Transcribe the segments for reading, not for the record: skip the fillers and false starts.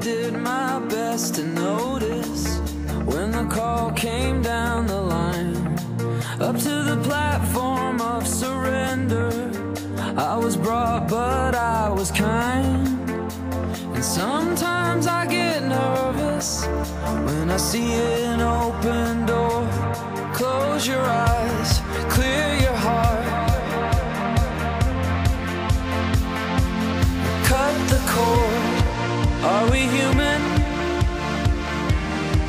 did my best to notice when the call came down the line, up to the platform of surrender. I was brought, but I was kind. And sometimes I get nervous when I see an open door. Close your eyes, clear your heart, cut the cord. Are we human,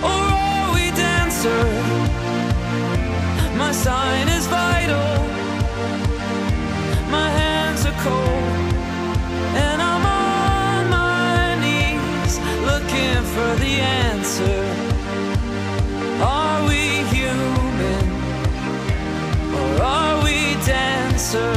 or are we dancer? My sign is vital, my hands are cold, and I'm on my knees looking for the answer. Are we human, or are we dancer?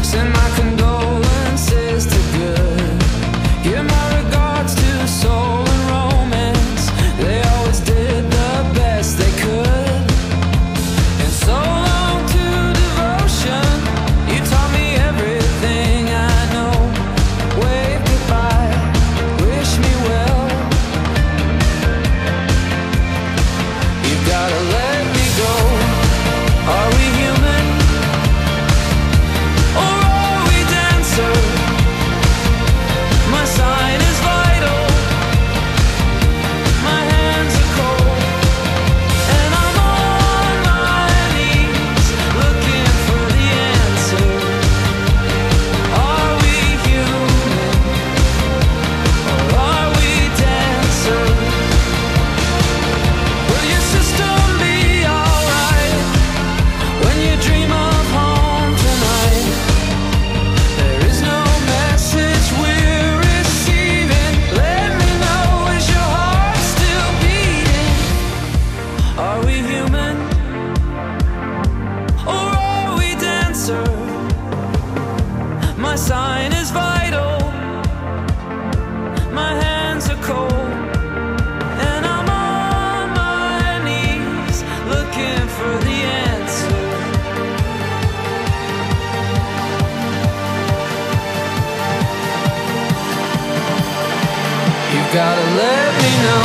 Send my condolences to good. Give my regards to soul and romance. They always did the best they could. And so long to devotion. You taught me everything I know. Wave goodbye, wish me well. You've gotta let me go. Are we human? My sign is vital, my hands are cold, and I'm on my knees looking for the answer. Are we human, or are we dancer? Will your system be alright when you dream of home tonight? There is no message we're receiving. Let me know, is your heart still beating? Are we human, or are we dancer? My sign is vital, my hands are cold, and I'm on my knees looking for the answer. You've gotta let me know.